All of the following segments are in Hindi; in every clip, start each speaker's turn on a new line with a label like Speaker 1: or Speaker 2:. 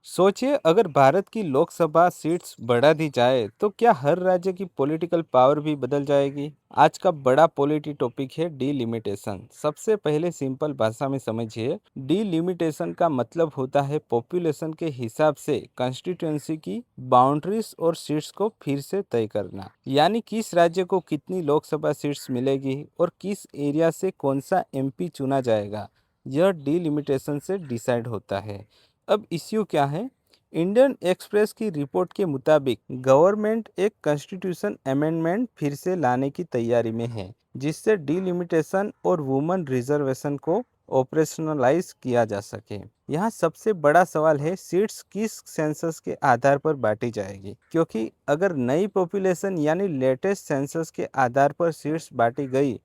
Speaker 1: सोचिए अगर भारत की लोकसभा सीट्स बढ़ा दी जाए तो क्या हर राज्य की पॉलिटिकल पावर भी बदल जाएगी। आज का बड़ा पॉलिटी टॉपिक है डीलिमिटेशन। सबसे पहले सिंपल भाषा में समझिए, डीलिमिटेशन का मतलब होता है पॉपुलेशन के हिसाब से कंस्टिट्यूएंसी की बाउंड्रीज और सीट्स को फिर से तय करना। यानी किस राज्य को कितनी लोकसभा सीट्स मिलेगी और किस एरिया से कौन सा एमपी चुना जाएगा, यह डीलिमिटेशन से डिसाइड होता है। अब इश्यू क्या है? इंडियन एक्सप्रेस की रिपोर्ट के मुताबिक गवर्नमेंट एक कॉन्स्टिट्यूशन अमेंडमेंट फिर से लाने की तैयारी में है, जिससे डीलिमिटेशन और वुमेन रिजर्वेशन को ऑपरेशनलाइज किया जा सके। यहाँ सबसे बड़ा सवाल है सीट्स किस सेंसस के आधार पर बांटी जाएगी, क्योंकि अगर नई पॉपुलेशन यानी लेटेस्ट सेंसस के आधार पर सीट्स बांटी गई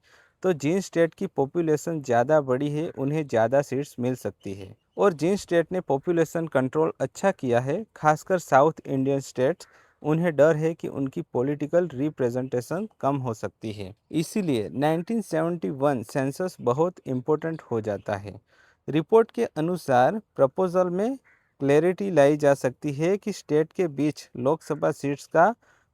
Speaker 1: तो जिन स्टेट की पॉपुलेशन ज़्यादा बड़ी है उन्हें ज़्यादा सीट्स मिल सकती है, और जिन स्टेट ने पॉपुलेशन कंट्रोल अच्छा किया है, खासकर साउथ इंडियन स्टेट्स, उन्हें डर है कि उनकी पॉलिटिकल रिप्रेजेंटेशन कम हो सकती है। इसीलिए 1971 सेंसस बहुत इम्पोर्टेंट हो जाता है। रिपोर्ट के अनुसार प्रपोजल में क्लैरिटी लाई जा सकती है कि स्टेट के बीच लोकसभा सीट्स का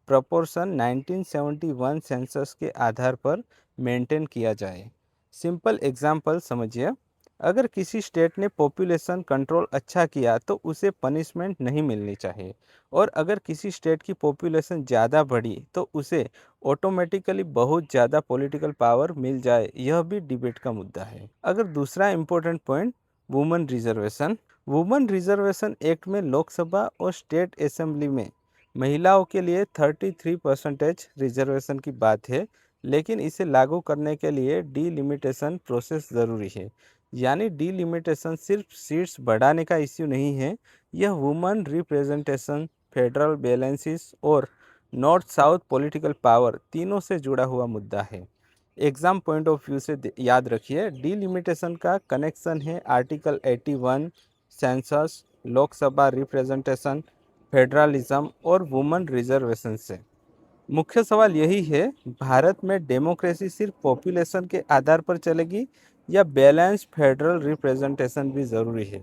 Speaker 1: प्रपोर्शन 1971 सेंसस के आधार पर मेंटेन किया जाए। सिंपल एग्जांपल समझिए, अगर किसी स्टेट ने पॉपुलेशन कंट्रोल अच्छा किया तो उसे पनिशमेंट नहीं मिलनी चाहिए, और अगर किसी स्टेट की पॉपुलेशन ज़्यादा बढ़ी तो उसे ऑटोमेटिकली बहुत ज़्यादा पॉलिटिकल पावर मिल जाए, यह भी डिबेट का मुद्दा है। अगर दूसरा important point, women reservation. Women reservation act में लोकसभा और स्टेट असेंबली में महिलाओं के लिए 33% रिजर्वेशन की बात है, लेकिन इसे लागू करने के लिए डीलिमिटेशन प्रोसेस ज़रूरी है। यानी डीलिमिटेशन सिर्फ सीट्स बढ़ाने का इश्यू नहीं है, यह वुमेन रिप्रेजेंटेशन, फेडरल बैलेंसेस और नॉर्थ साउथ पॉलिटिकल पावर तीनों से जुड़ा हुआ मुद्दा है। एग्जाम पॉइंट ऑफ व्यू से याद रखिए, डीलिमिटेशन का कनेक्शन है article 81 census, Lok Sabha representation, federalism और वुमेन रिजर्वेशन से। मुख्य सवाल यही है, भारत में डेमोक्रेसी सिर्फ पॉपुलेशन के आधार पर चलेगी या बैलेंस फेडरल रिप्रेजेंटेशन भी ज़रूरी है।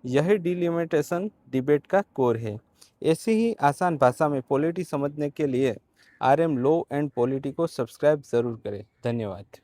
Speaker 1: यही डिलिमिटेशन डिबेट का कोर है। ऐसी ही आसान भाषा में पॉलिटी समझने के लिए RM लॉ एंड पॉलिटी को सब्सक्राइब ज़रूर करें। धन्यवाद।